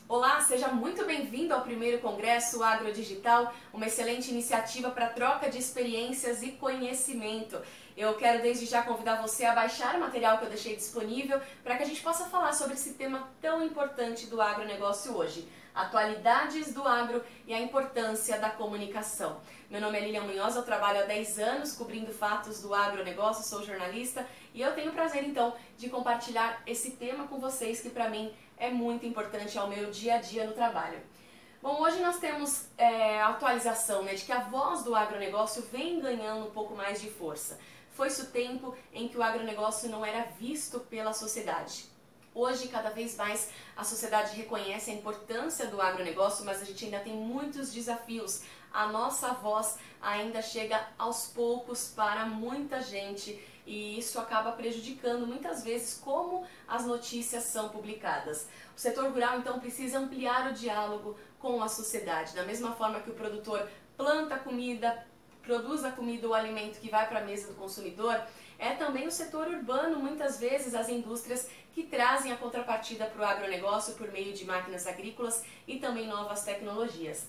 Olá, seja muito bem-vindo ao primeiro Congresso Agrodigital, uma excelente iniciativa para troca de experiências e conhecimento. Eu quero desde já convidar você a baixar o material que eu deixei disponível para que a gente possa falar sobre esse tema tão importante do agronegócio hoje, atualidades do agro e a importância da comunicação. Meu nome é Lilian Munhoz, eu trabalho há 10 anos cobrindo fatos do agronegócio, sou jornalista e eu tenho o prazer então de compartilhar esse tema com vocês que para mim é muito importante ao meu dia a dia no trabalho. Bom, hoje nós temos a atualização de que a voz do agronegócio vem ganhando um pouco mais de força. Foi-se o tempo em que o agronegócio não era visto pela sociedade. Hoje, cada vez mais, a sociedade reconhece a importância do agronegócio, mas a gente ainda tem muitos desafios. A nossa voz ainda chega aos poucos para muita gente e isso acaba prejudicando muitas vezes como as notícias são publicadas. O setor rural, então, precisa ampliar o diálogo com a sociedade. Da mesma forma que o produtor planta comida, produz a comida, o alimento que vai para a mesa do consumidor, é também o setor urbano, muitas vezes as indústrias que trazem a contrapartida para o agronegócio por meio de máquinas agrícolas e também novas tecnologias.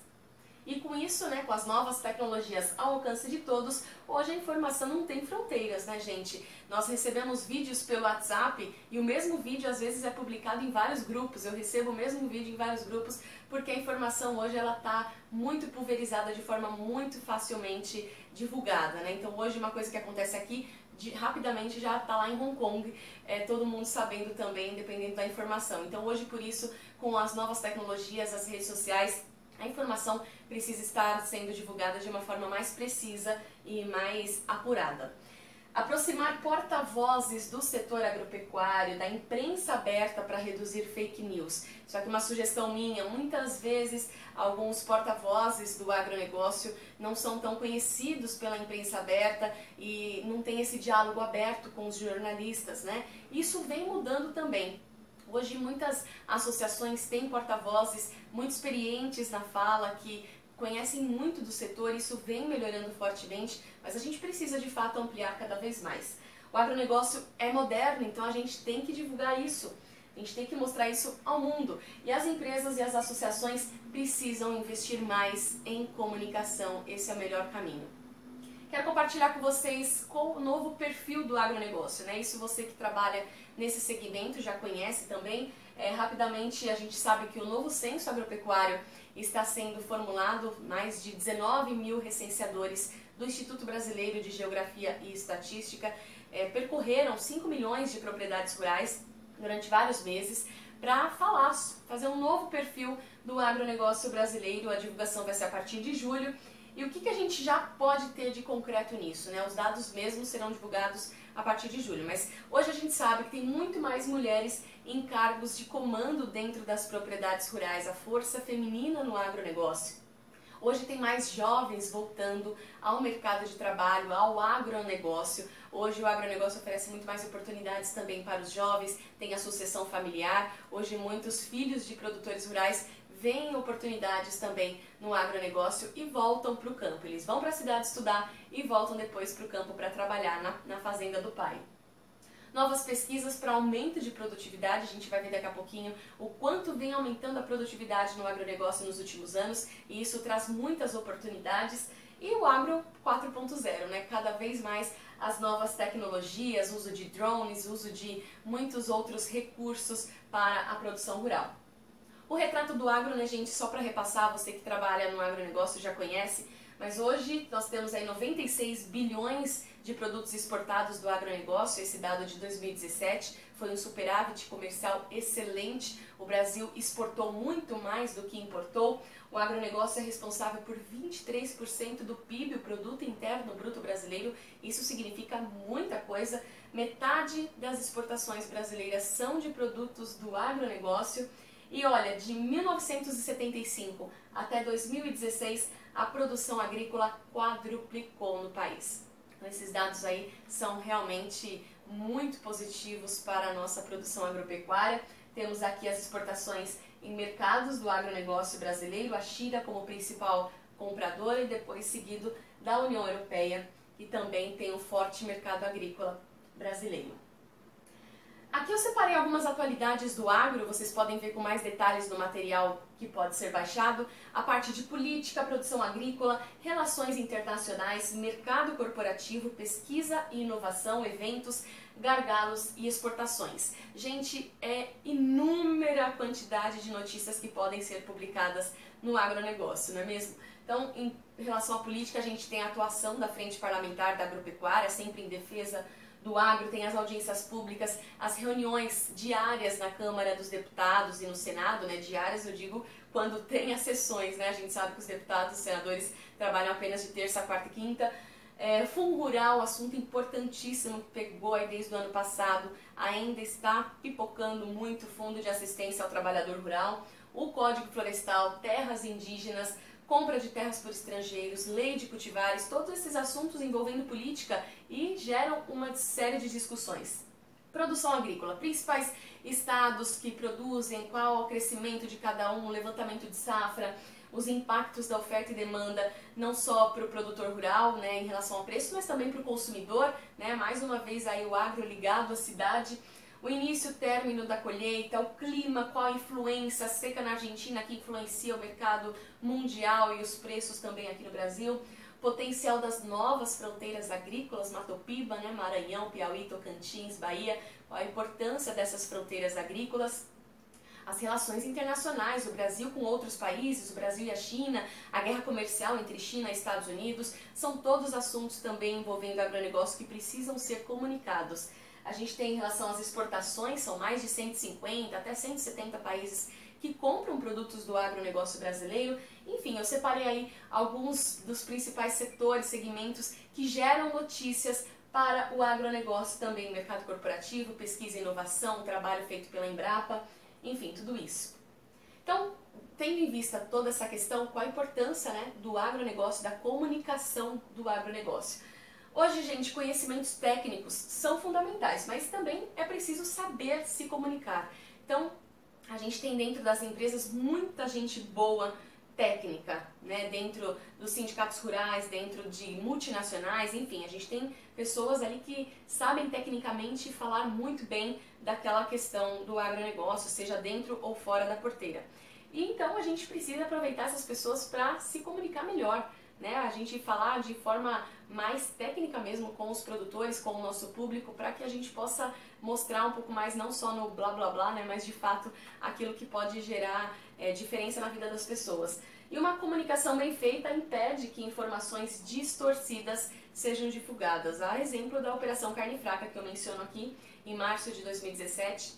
E com isso, com as novas tecnologias ao alcance de todos, hoje a informação não tem fronteiras, gente? Nós recebemos vídeos pelo WhatsApp e o mesmo vídeo às vezes é publicado em vários grupos. Eu recebo o mesmo vídeo em vários grupos porque a informação hoje ela está muito pulverizada de forma muito facilmente divulgada, Então hoje uma coisa que acontece aqui rapidamente já está lá em Hong Kong, todo mundo sabendo também, dependendo da informação. Então hoje por isso, com as novas tecnologias, as redes sociais, a informação precisa estar sendo divulgada de uma forma mais precisa e mais apurada. Aproximar porta-vozes do setor agropecuário, da imprensa aberta para reduzir fake news. Só que uma sugestão minha, muitas vezes alguns porta-vozes do agronegócio não são tão conhecidos pela imprensa aberta e não tem esse diálogo aberto com os jornalistas, Isso vem mudando também. Hoje muitas associações têm porta-vozes muito experientes na fala, que conhecem muito do setor, isso vem melhorando fortemente, mas a gente precisa de fato ampliar cada vez mais. O agronegócio é moderno, então a gente tem que divulgar isso, a gente tem que mostrar isso ao mundo. E as empresas e as associações precisam investir mais em comunicação, esse é o melhor caminho. Quero compartilhar com vocês qual o novo perfil do agronegócio, Isso você que trabalha nesse segmento já conhece também. Rapidamente a gente sabe que o novo censo agropecuário está sendo formulado, mais de 19 mil recenseadores do Instituto Brasileiro de Geografia e Estatística percorreram 5 milhões de propriedades rurais durante vários meses para fazer um novo perfil do agronegócio brasileiro. A divulgação vai ser a partir de julho. E o que a gente já pode ter de concreto nisso? Os dados mesmos serão divulgados a partir de julho, mas hoje a gente sabe que tem muito mais mulheres em cargos de comando dentro das propriedades rurais, a força feminina no agronegócio. Hoje tem mais jovens voltando ao mercado de trabalho, ao agronegócio. Hoje o agronegócio oferece muito mais oportunidades também para os jovens, tem a sucessão familiar. Hoje muitos filhos de produtores rurais veem oportunidades também no agronegócio e voltam para o campo. Eles vão para a cidade estudar e voltam depois para o campo para trabalhar na fazenda do pai. Novas pesquisas para aumento de produtividade, a gente vai ver daqui a pouquinho o quanto vem aumentando a produtividade no agronegócio nos últimos anos e isso traz muitas oportunidades. E o agro 4.0, cada vez mais as novas tecnologias, uso de drones, uso de muitos outros recursos para a produção rural. O retrato do agro, gente, só para repassar, você que trabalha no agronegócio já conhece, mas hoje nós temos aí 96 bilhões de produtos exportados do agronegócio. Esse dado de 2017 foi um superávit comercial excelente. O Brasil exportou muito mais do que importou. O agronegócio é responsável por 23% do PIB, o Produto Interno Bruto Brasileiro. Isso significa muita coisa. Metade das exportações brasileiras são de produtos do agronegócio. E olha, de 1975 até 2016, a produção agrícola quadruplicou no país. Então, esses dados aí são realmente muito positivos para a nossa produção agropecuária. Temos aqui as exportações em mercados do agronegócio brasileiro, a China como principal compradora e depois seguido da União Europeia, que também tem um forte mercado agrícola brasileiro. Aqui eu separei algumas atualidades do agro, vocês podem ver com mais detalhes no material que pode ser baixado, a parte de política, produção agrícola, relações internacionais, mercado corporativo, pesquisa e inovação, eventos, gargalos e exportações. Gente, é inúmera a quantidade de notícias que podem ser publicadas no agronegócio, não é mesmo? Então, em relação à política, a gente tem a atuação da Frente Parlamentar da Agropecuária, sempre em defesa do agro, tem as audiências públicas, as reuniões diárias na Câmara dos Deputados e no Senado, né? Diárias eu digo quando tem as sessões, né? A gente sabe que os deputados e senadores trabalham apenas de terça, quarta e quinta. Fundo Rural, assunto importantíssimo que pegou aí desde o ano passado, ainda está pipocando muito, Fundo de Assistência ao Trabalhador Rural, o Código Florestal, terras indígenas, compra de terras por estrangeiros, lei de cultivares, todos esses assuntos envolvendo política e geram uma série de discussões. Produção agrícola, principais estados que produzem, qual o crescimento de cada um, levantamento de safra, os impactos da oferta e demanda, não só para o produtor rural, né, em relação ao preço, mas também para o consumidor, né, mais uma vez aí o agro ligado à cidade. O início e o término da colheita, o clima, qual a influência, a seca na Argentina que influencia o mercado mundial e os preços também aqui no Brasil, potencial das novas fronteiras agrícolas, Matopiba, né, Maranhão, Piauí, Tocantins, Bahia, qual a importância dessas fronteiras agrícolas, as relações internacionais, o Brasil com outros países, o Brasil e a China, a guerra comercial entre China e Estados Unidos, são todos assuntos também envolvendo agronegócio que precisam ser comunicados. A gente tem em relação às exportações, são mais de 150 até 170 países que compram produtos do agronegócio brasileiro. Enfim, eu separei aí alguns dos principais setores, segmentos que geram notícias para o agronegócio também, mercado corporativo, pesquisa e inovação, trabalho feito pela Embrapa, enfim, tudo isso. Então, tendo em vista toda essa questão, qual a importância, né, do agronegócio, da comunicação do agronegócio? Hoje, gente, conhecimentos técnicos são fundamentais, mas também é preciso saber se comunicar. Então, a gente tem dentro das empresas muita gente boa, técnica, né? Dentro dos sindicatos rurais, dentro de multinacionais, enfim, a gente tem pessoas ali que sabem tecnicamente falar muito bem daquela questão do agronegócio, seja dentro ou fora da porteira. E então a gente precisa aproveitar essas pessoas para se comunicar melhor, né? A gente falar de forma mais técnica mesmo com os produtores, com o nosso público, para que a gente possa mostrar um pouco mais, não só no blá blá blá, né, mas de fato aquilo que pode gerar diferença na vida das pessoas. E uma comunicação bem feita impede que informações distorcidas sejam divulgadas. A exemplo da Operação Carne Fraca, que eu menciono aqui, em março de 2017,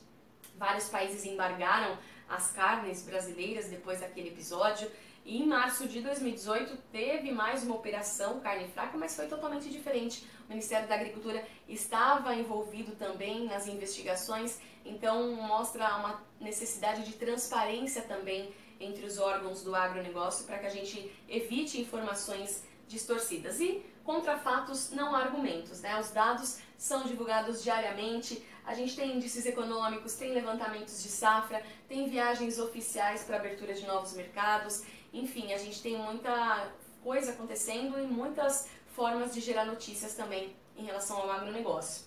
vários países embargaram as carnes brasileiras depois daquele episódio. E em março de 2018 teve mais uma operação Carne Fraca, mas foi totalmente diferente. O Ministério da Agricultura estava envolvido também nas investigações, então mostra uma necessidade de transparência também entre os órgãos do agronegócio para que a gente evite informações distorcidas. E contra fatos não há argumentos, né? Os dados são divulgados diariamente, a gente tem índices econômicos, tem levantamentos de safra, tem viagens oficiais para abertura de novos mercados, enfim, a gente tem muita coisa acontecendo e muitas formas de gerar notícias também em relação ao agronegócio.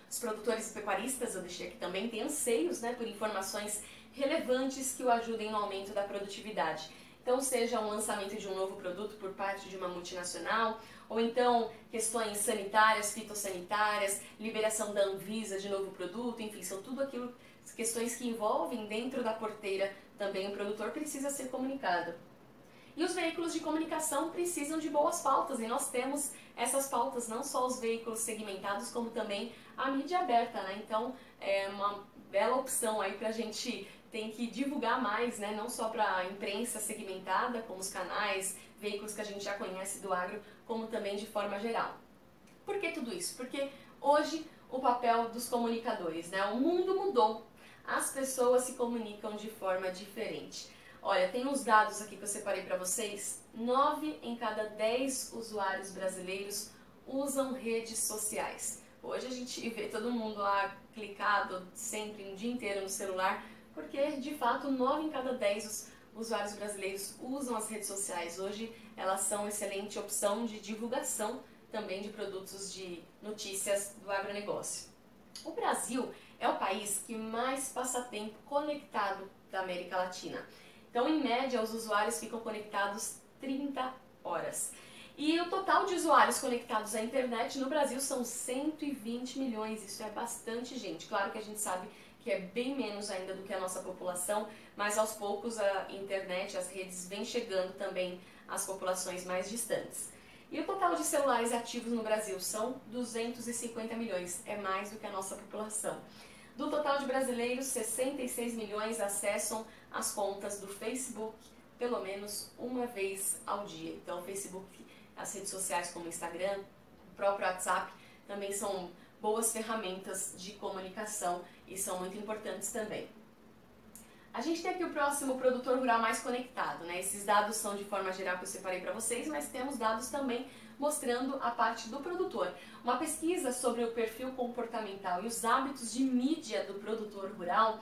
Os produtores e pecuaristas, eu deixei aqui também, têm anseios, né, por informações relevantes que o ajudem no aumento da produtividade. Então, seja um lançamento de um novo produto por parte de uma multinacional, ou então questões sanitárias, fitossanitárias, liberação da Anvisa de novo produto, enfim, são tudo aquilo, questões que envolvem dentro da porteira também o produtor precisa ser comunicado. E os veículos de comunicação precisam de boas pautas, e nós temos essas pautas, não só os veículos segmentados, como também a mídia aberta, né? Então, é uma bela opção aí pra gente tem que divulgar mais, né? Não só para a imprensa segmentada, como os canais, veículos que a gente já conhece do agro, como também de forma geral. Por que tudo isso? Porque hoje o papel dos comunicadores, né? O mundo mudou, as pessoas se comunicam de forma diferente. Olha, tem uns dados aqui que eu separei para vocês. 9 em cada 10 usuários brasileiros usam redes sociais. Hoje a gente vê todo mundo lá clicado sempre um dia inteiro no celular, porque de fato 9 em cada 10 usuários brasileiros usam as redes sociais. Hoje elas são excelente opção de divulgação também de produtos de notícias do agronegócio. O Brasil é o país que mais passa tempo conectado da América Latina. Então, em média, os usuários ficam conectados 30 horas. E o total de usuários conectados à internet no Brasil são 120 milhões, isso é bastante gente. Claro que a gente sabe que é bem menos ainda do que a nossa população, mas aos poucos a internet, as redes vêm chegando também às populações mais distantes. E o total de celulares ativos no Brasil são 250 milhões, é mais do que a nossa população. Do total de brasileiros, 66 milhões acessam as contas do Facebook pelo menos uma vez ao dia. Então, o Facebook, as redes sociais como o Instagram, o próprio WhatsApp, também são boas ferramentas de comunicação e são muito importantes também. A gente tem aqui o próximo produtor rural mais conectado, né? Esses dados são de forma geral que eu separei para vocês, mas temos dados também mostrando a parte do produtor. Uma pesquisa sobre o perfil comportamental e os hábitos de mídia do produtor rural,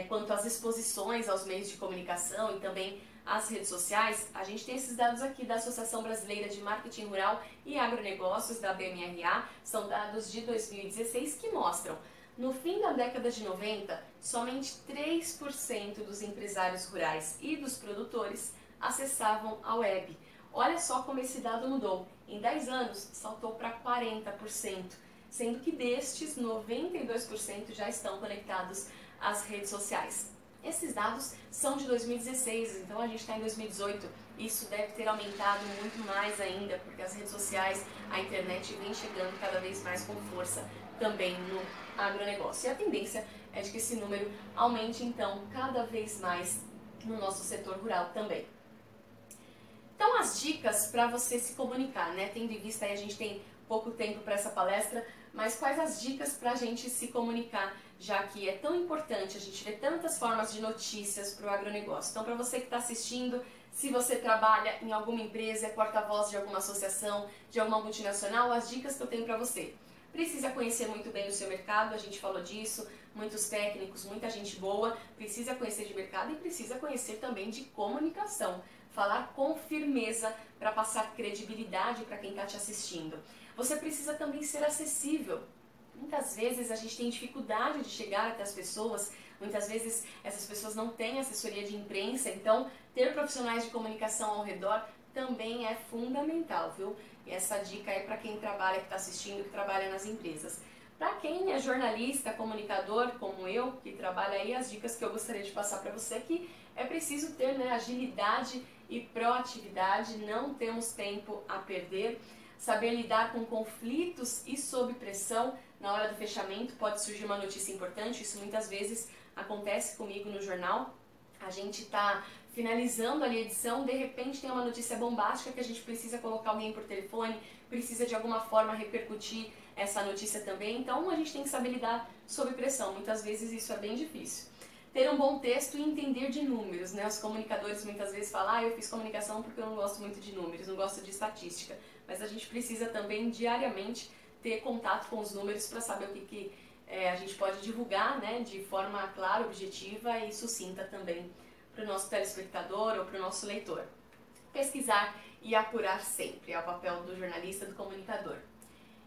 quanto às exposições aos meios de comunicação e também às redes sociais, a gente tem esses dados aqui da Associação Brasileira de Marketing Rural e Agronegócios, da BMRA, são dados de 2016 que mostram no fim da década de 90, somente 3% dos empresários rurais e dos produtores acessavam a web. Olha só como esse dado mudou. Em 10 anos, saltou para 40%, sendo que destes, 92% já estão conectados às redes sociais. Esses dados são de 2016, então a gente está em 2018. Isso deve ter aumentado muito mais ainda, porque as redes sociais, a internet vem chegando cada vez mais com força também no agronegócio. E a tendência é de que esse número aumente, então, cada vez mais no nosso setor rural também. Então, as dicas para você se comunicar, né? Tendo em vista aí, a gente tem pouco tempo para essa palestra, mas quais as dicas para a gente se comunicar, já que é tão importante, a gente vê tantas formas de notícias para o agronegócio. Então, para você que está assistindo, se você trabalha em alguma empresa, é porta-voz de alguma associação, de alguma multinacional, as dicas que eu tenho para você. Precisa conhecer muito bem o seu mercado, a gente falou disso, muitos técnicos, muita gente boa, precisa conhecer de mercado e precisa conhecer também de comunicação. Falar com firmeza para passar credibilidade para quem está te assistindo. Você precisa também ser acessível. Muitas vezes a gente tem dificuldade de chegar até as pessoas, muitas vezes essas pessoas não têm assessoria de imprensa, então ter profissionais de comunicação ao redor também é fundamental, viu? E essa dica é para quem trabalha, que está assistindo, que trabalha nas empresas. Para quem é jornalista, comunicador, como eu, que trabalha aí, as dicas que eu gostaria de passar para você é que é preciso ter, né, agilidade e proatividade, não temos tempo a perder, saber lidar com conflitos e sob pressão. Na hora do fechamento pode surgir uma notícia importante, isso muitas vezes acontece comigo no jornal. A gente está finalizando ali a edição, de repente tem uma notícia bombástica que a gente precisa colocar alguém por telefone, precisa de alguma forma repercutir essa notícia também, então a gente tem que saber lidar sob pressão, muitas vezes isso é bem difícil. Ter um bom texto e entender de números, né? Os comunicadores muitas vezes falam, eu fiz comunicação porque eu não gosto muito de números, não gosto de estatística, mas a gente precisa também diariamente ter contato com os números para saber o que a gente pode divulgar, né, de forma clara, objetiva e sucinta também para o nosso telespectador ou para o nosso leitor. Pesquisar e apurar sempre é o papel do jornalista, do comunicador.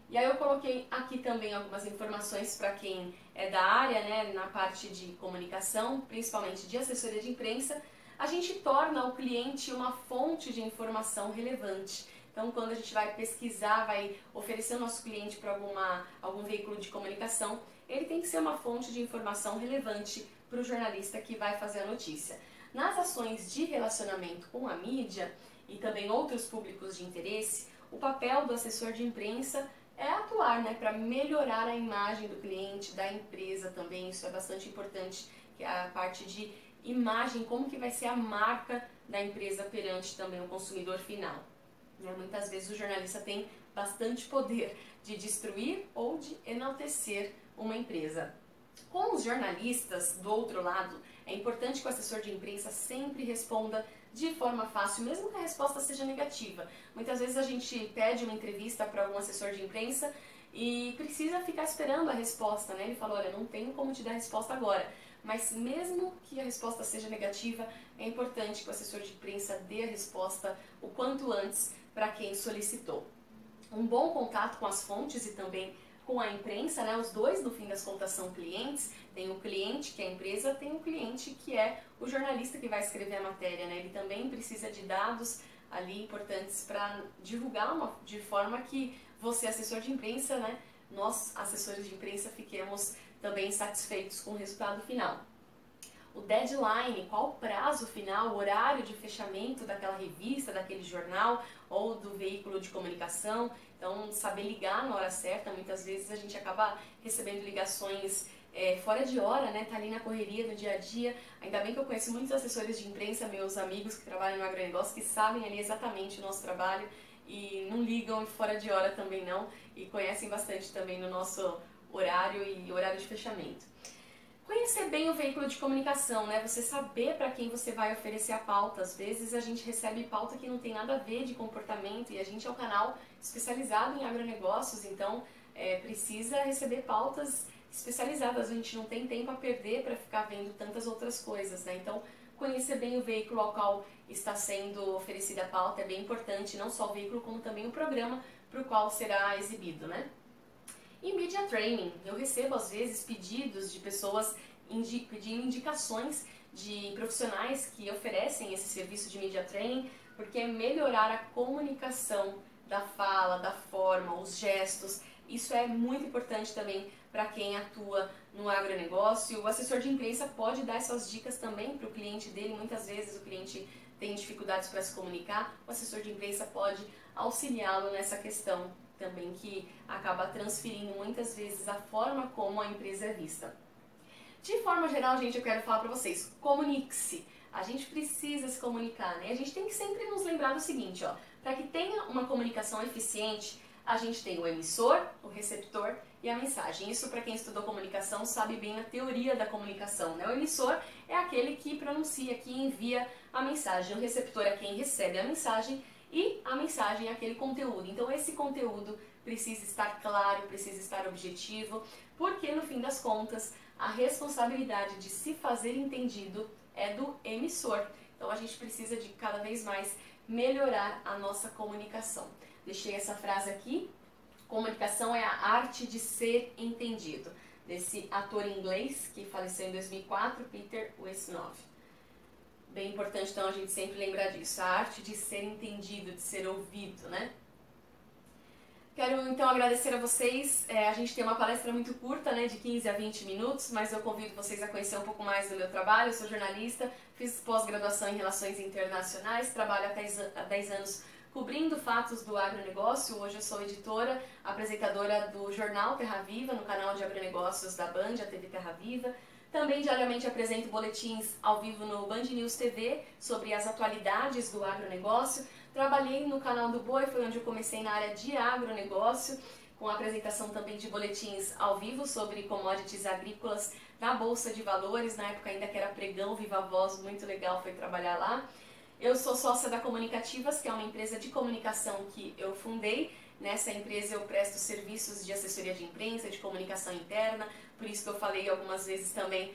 E aí eu coloquei aqui também algumas informações para quem é da área, né, na parte de comunicação, principalmente de assessoria de imprensa. A gente torna o cliente uma fonte de informação relevante. Então, quando a gente vai pesquisar, vai oferecer o nosso cliente para algum veículo de comunicação, ele tem que ser uma fonte de informação relevante para o jornalista que vai fazer a notícia. Nas ações de relacionamento com a mídia e também outros públicos de interesse, o papel do assessor de imprensa é atuar, né, para melhorar a imagem do cliente, da empresa também. Isso é bastante importante, que é a parte de imagem, como que vai ser a marca da empresa perante também o consumidor final. Muitas vezes o jornalista tem bastante poder de destruir ou de enaltecer uma empresa. Com os jornalistas, do outro lado, é importante que o assessor de imprensa sempre responda de forma fácil, mesmo que a resposta seja negativa. Muitas vezes a gente pede uma entrevista para algum assessor de imprensa e precisa ficar esperando a resposta, né? Ele fala, olha, não tenho como te dar a resposta agora. Mas mesmo que a resposta seja negativa, é importante que o assessor de imprensa dê a resposta o quanto antes para quem solicitou. Um bom contato com as fontes e também com a imprensa, né? Os dois, no fim das contas, são clientes. Tem o cliente, que é a empresa, tem o cliente, que é o jornalista que vai escrever a matéria, né? Ele também precisa de dados ali importantes para divulgar de forma que você, assessor de imprensa, né? Nós, assessores de imprensa, fiquemos também satisfeitos com o resultado final. O deadline, qual o prazo final, o horário de fechamento daquela revista, daquele jornal ou do veículo de comunicação. Então, saber ligar na hora certa. Muitas vezes a gente acaba recebendo ligações fora de hora, né? Tá ali na correria do dia a dia. Ainda bem que eu conheço muitos assessores de imprensa, meus amigos que trabalham no agronegócio, que sabem ali exatamente o nosso trabalho e não ligam fora de hora também não, e conhecem bastante também no nosso horário e horário de fechamento. Conhecer bem o veículo de comunicação, né? Você saber para quem você vai oferecer a pauta. Às vezes a gente recebe pauta que não tem nada a ver de comportamento e a gente é um canal especializado em agronegócios, então precisa receber pautas especializadas. A gente não tem tempo a perder para ficar vendo tantas outras coisas, né? Então, conhecer bem o veículo ao qual está sendo oferecida a pauta é bem importante, não só o veículo, como também o programa para o qual será exibido, né? E Media Training, eu recebo às vezes pedidos de pessoas pedindo indicações de profissionais que oferecem esse serviço de Media Training, porque melhorar a comunicação da fala, da forma, os gestos, isso é muito importante também para quem atua no agronegócio. O assessor de imprensa pode dar essas dicas também para o cliente dele. Muitas vezes o cliente tem dificuldades para se comunicar, o assessor de imprensa pode auxiliá-lo nessa questão também, que acaba transferindo muitas vezes a forma como a empresa é vista. De forma geral, gente, eu quero falar para vocês, comunique-se. A gente precisa se comunicar, né? A gente tem que sempre nos lembrar do seguinte, ó, para que tenha uma comunicação eficiente, a gente tem o emissor, o receptor e a mensagem. Isso, para quem estudou comunicação, sabe bem a teoria da comunicação, né? O emissor é aquele que pronuncia, que envia a mensagem. O receptor é quem recebe a mensagem e a mensagem é aquele conteúdo. Então, esse conteúdo precisa estar claro, precisa estar objetivo, porque, no fim das contas, a responsabilidade de se fazer entendido é do emissor. Então, a gente precisa de cada vez mais melhorar a nossa comunicação. Deixei essa frase aqui: comunicação é a arte de ser entendido, desse ator inglês que faleceu em 2004, Peter Ustinov. Bem importante, então, a gente sempre lembrar disso, a arte de ser entendido, de ser ouvido, né? Quero, então, agradecer a vocês. A gente tem uma palestra muito curta, né, de 15 a 20 minutos, mas eu convido vocês a conhecer um pouco mais do meu trabalho. Eu sou jornalista, fiz pós-graduação em Relações Internacionais, trabalho há 10 anos cobrindo fatos do agronegócio. Hoje eu sou editora, apresentadora do jornal Terra Viva, no canal de agronegócios da Band, a TV Terra Viva. Também diariamente apresento boletins ao vivo no Band News TV sobre as atualidades do agronegócio. Trabalhei no canal do Boi, foi onde eu comecei na área de agronegócio, com a apresentação também de boletins ao vivo sobre commodities agrícolas na Bolsa de Valores, na época ainda que era pregão, viva voz, muito legal foi trabalhar lá. Eu sou sócia da Comunicativas, que é uma empresa de comunicação que eu fundei. Nessa empresa eu presto serviços de assessoria de imprensa, de comunicação interna, por isso que eu falei algumas vezes também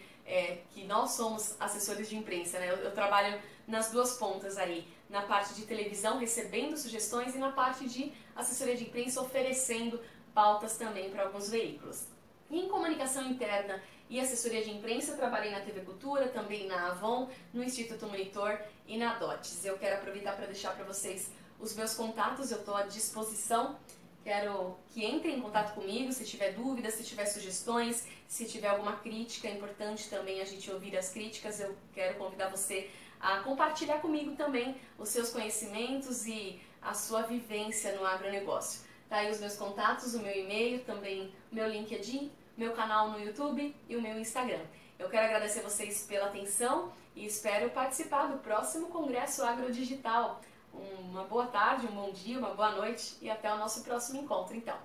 que nós somos assessores de imprensa, né? Eu trabalho nas duas pontas aí, na parte de televisão, recebendo sugestões, e na parte de assessoria de imprensa, oferecendo pautas também para alguns veículos. E em comunicação interna e assessoria de imprensa, eu trabalhei na TV Cultura, também na Avon, no Instituto Monitor e na DOTS. Eu quero aproveitar para deixar para vocês os meus contatos, eu estou à disposição. Quero que entrem em contato comigo se tiver dúvidas, se tiver sugestões, se tiver alguma crítica. É importante também a gente ouvir as críticas. Eu quero convidar você a compartilhar comigo também os seus conhecimentos e a sua vivência no agronegócio. Tá aí os meus contatos, o meu e-mail, também o meu LinkedIn, meu canal no YouTube e o meu Instagram. Eu quero agradecer vocês pela atenção e espero participar do próximo Congresso Agrodigital. Uma boa tarde, um bom dia, uma boa noite e até o nosso próximo encontro, então.